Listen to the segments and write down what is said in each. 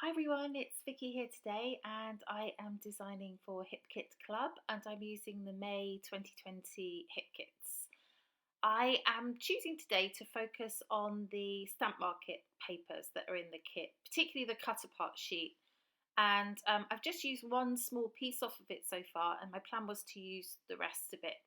Hi everyone, it's Vicky here today and I am designing for Hip Kit Club and I'm using the May 2020 Hip Kits. I am choosing today to focus on the stamp market papers that are in the kit, particularly the cut apart sheet. And I've just used one small piece off of it so far and my plan was to use the rest of it.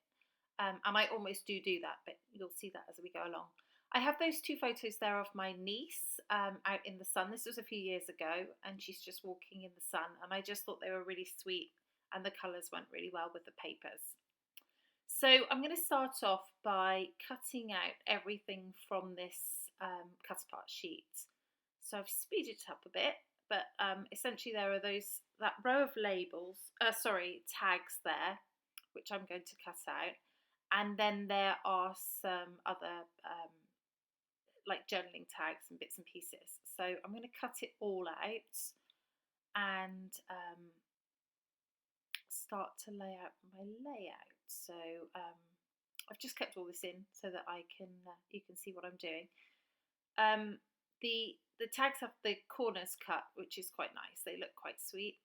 I might almost do that, but you'll see that as we go along. I have those two photos there of my niece out in the sun. This was a few years ago, and she's just walking in the sun. And I just thought they were really sweet, and the colours went really well with the papers. So I'm going to start off by cutting out everything from this cut apart sheet. So I've speeded it up a bit, but essentially there are that row of tags there, which I'm going to cut out. And then there are some other like journaling tags and bits and pieces. So I'm going to cut it all out and start to lay out my layout. So I've just kept all this in so that you can see what I'm doing. The tags have the corners cut, which is quite nice. They look quite sweet,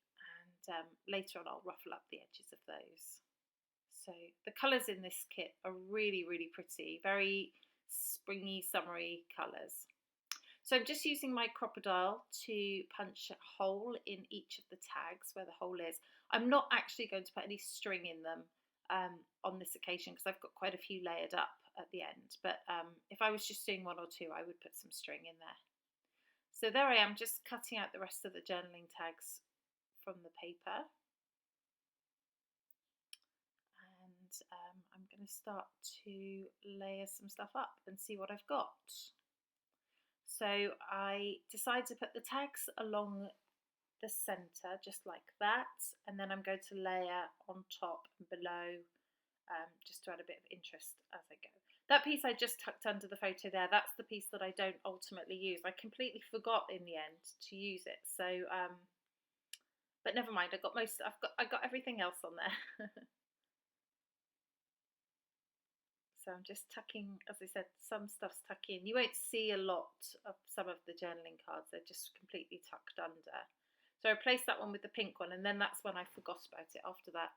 and later on I'll ruffle up the edges of those. So the colours in this kit are really, really pretty, very springy, summery colours. So I'm just using my crocodile to punch a hole in each of the tags where the hole is. I'm not actually going to put any string in them on this occasion because I've got quite a few layered up at the end. But if I was just doing one or two, I would put some string in there. So there I am, just cutting out the rest of the journaling tags from the paper. I'm going to start to layer some stuff up and see what I've got. So I decided to put the tags along the centre just like that, and then I'm going to layer on top and below just to add a bit of interest as I go. That piece I just tucked under the photo there, that's the piece that I don't ultimately use. I completely forgot in the end to use it, so but never mind, I got everything else on there. So I'm just tucking, as I said, some stuff's tucked in. You won't see a lot of some of the journaling cards, they're just completely tucked under. So I replaced that one with the pink one, and then that's when I forgot about it after that.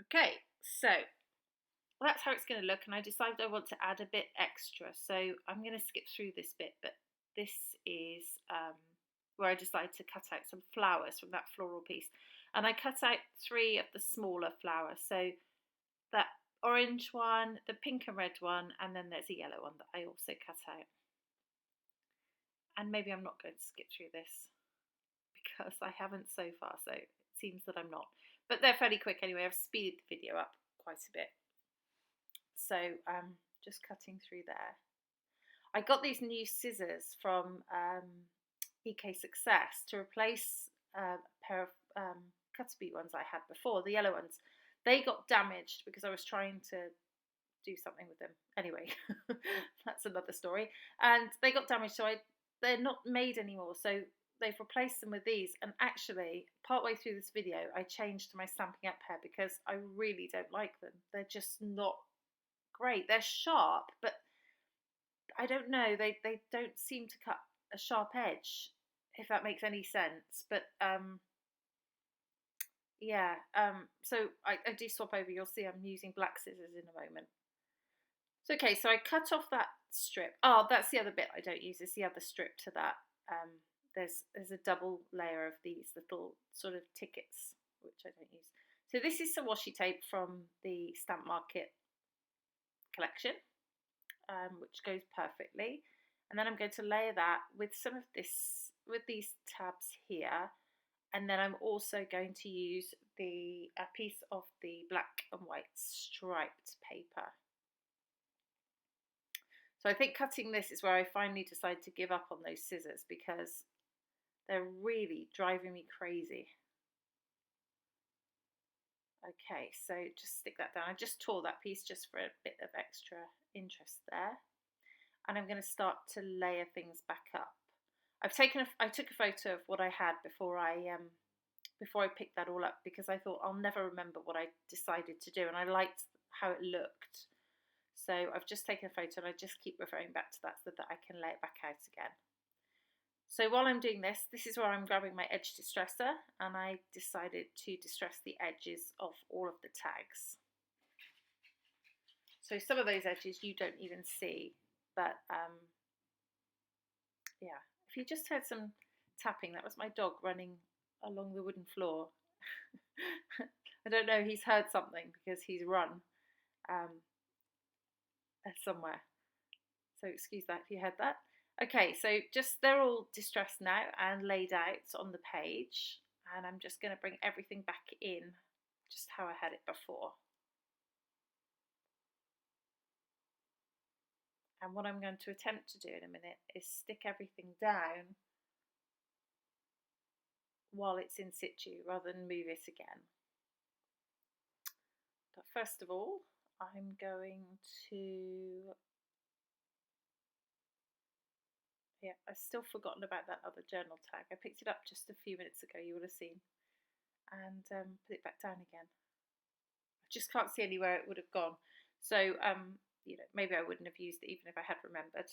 Okay, so that's how it's going to look, and I decided I want to add a bit extra. So I'm going to skip through this bit, but this is where I decided to cut out some flowers from that floral piece. And I cut out 3 of the smaller flowers. So that orange one, the pink and red one, and then there's a yellow one that I also cut out. And maybe I'm not going to skip through this because I haven't so far, so it seems that I'm not. But they're fairly quick anyway. I've speeded the video up quite a bit. So just cutting through there. I got these new scissors from EK Success to replace a pair of Cutter ones I had before, the yellow ones. They got damaged because I was trying to do something with them. Anyway, that's another story. And they got damaged, so they're not made anymore. So they've replaced them with these. And actually, partway through this video, I changed to my Stampin' Up pair because I really don't like them. They're just not great. They're sharp, but I don't know. They don't seem to cut a sharp edge, if that makes any sense. But yeah, so I do swap over. You'll see I'm using black scissors in a moment. So okay, so I cut off that strip. Oh, that's the other bit I don't use, is the other strip to that. There's a double layer of these little sort of tickets, which I don't use. So this is some washi tape from the Stamp Market collection, which goes perfectly. And then I'm going to layer that with some of this, with these tabs here. And then I'm also going to use a piece of the black and white striped paper. So I think cutting this is where I finally decided to give up on those scissors because they're really driving me crazy. Okay, so just stick that down. I just tore that piece just for a bit of extra interest there. And I'm going to start to layer things back up. I took a photo of what I had before I picked that all up because I thought I'll never remember what I decided to do, and I liked how it looked. So I've just taken a photo and I just keep referring back to that so that I can lay it back out again. So while I'm doing this, this is where I'm grabbing my edge distresser, and I decided to distress the edges of all of the tags. So some of those edges you don't even see, but yeah, if you just heard some tapping, that was my dog running along the wooden floor. I don't know, he's heard something because he's run somewhere. So excuse that if you heard that. Okay, so just they're all distressed now and laid out on the page, and I'm just going to bring everything back in just how I had it before. And what I'm going to attempt to do in a minute is stick everything down while it's in situ rather than move it again. But first of all, I'm going to... Yeah, I've still forgotten about that other journal tag. I picked it up just a few minutes ago, you would have seen, and put it back down again. I just can't see anywhere it would have gone. So, you know, maybe I wouldn't have used it even if I had remembered.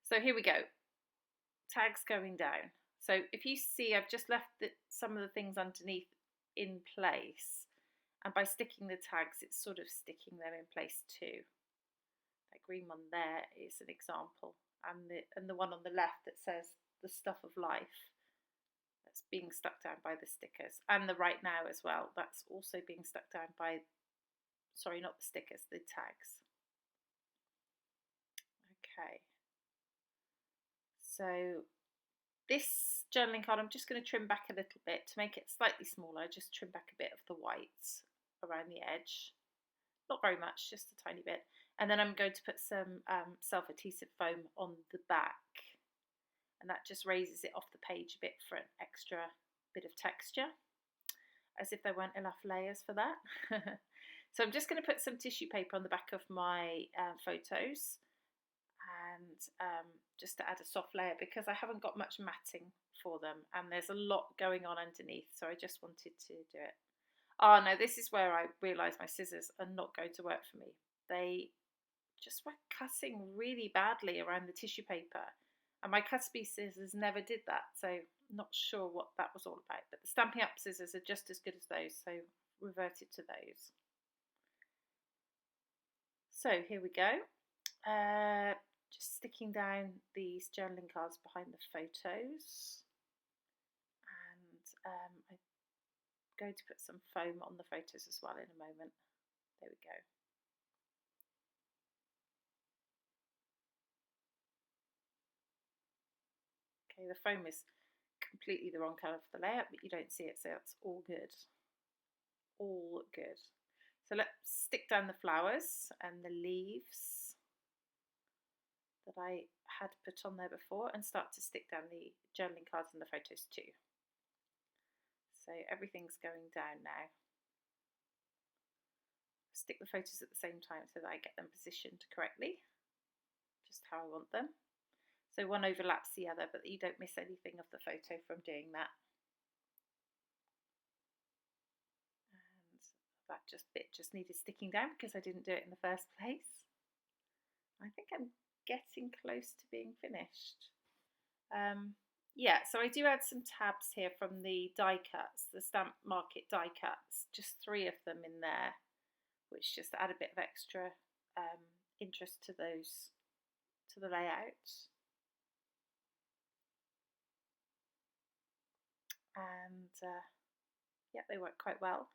So here we go. Tags going down. So if you see, I've just left some of the things underneath in place, and by sticking the tags, it's sort of sticking them in place too. That green one there is an example, and the one on the left that says the stuff of life, that's being stuck down by the stickers, and the right now as well, that's also being stuck down by, sorry, not the stickers, the tags. Okay, so this journaling card, I'm just going to trim back a little bit to make it slightly smaller. Just trim back a bit of the whites around the edge, not very much, just a tiny bit. And then I'm going to put some self-adhesive foam on the back, and that just raises it off the page a bit for an extra bit of texture, as if there weren't enough layers for that. So I'm just going to put some tissue paper on the back of my photos, and just to add a soft layer because I haven't got much matting for them, and there's a lot going on underneath, so I just wanted to do it. Oh no, this is where I realised my scissors are not going to work for me. They just were cutting really badly around the tissue paper, and my Cuspy scissors never did that, so I'm not sure what that was all about. But the Stampin' Up scissors are just as good as those, so reverted to those. So here we go. Just sticking down these journaling cards behind the photos, and I'm going to put some foam on the photos as well in a moment. There we go. Okay, the foam is completely the wrong colour for the layout, but you don't see it, so it's all good. All good. So let's stick down the flowers and the leaves that I had put on there before, and start to stick down the journaling cards and the photos too. So everything's going down now. Stick the photos at the same time so that I get them positioned correctly, just how I want them. So one overlaps the other, but you don't miss anything of the photo from doing that. And that bit just needed sticking down because I didn't do it in the first place. I think I'm getting close to being finished. Yeah, so I do add some tabs here from the die cuts, the Stamp Market die cuts, just 3 of them in there, which just add a bit of extra interest to those, to the layout. And yeah, they work quite well.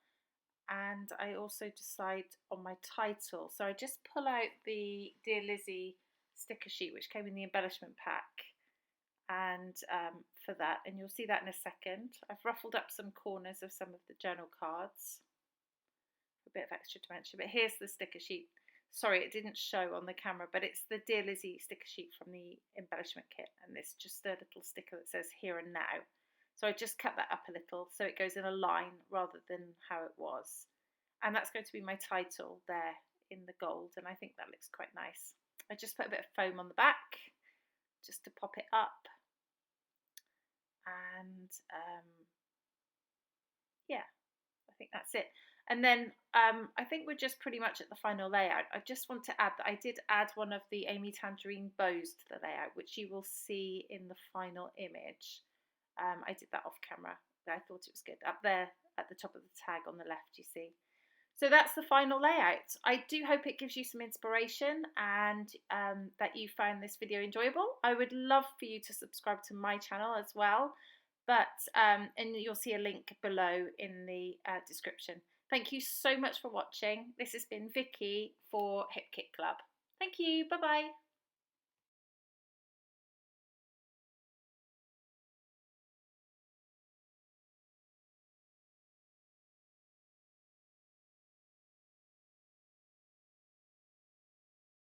And I also decide on my title. So I just pull out the Dear Lizzie sticker sheet, which came in the embellishment pack, and for that, and you'll see that in a second. I've ruffled up some corners of some of the journal cards for a bit of extra dimension, but here's the sticker sheet. Sorry, it didn't show on the camera, but it's the Dear Lizzie sticker sheet from the embellishment kit, and it's just a little sticker that says Here and Now. So I just cut that up a little so it goes in a line rather than how it was. And that's going to be my title there in the gold, and I think that looks quite nice. I just put a bit of foam on the back just to pop it up. And yeah, I think that's it. And then I think we're just pretty much at the final layout. I just want to add that I did add one of the Amy Tangerine bows to the layout, which you will see in the final image. I did that off camera. I thought it was good. Up there at the top of the tag on the left, you see. So that's the final layout. I do hope it gives you some inspiration and that you found this video enjoyable. I would love for you to subscribe to my channel as well, and you'll see a link below in the description. Thank you so much for watching. This has been Vicky for Hip Kit Club. Thank you. Bye bye.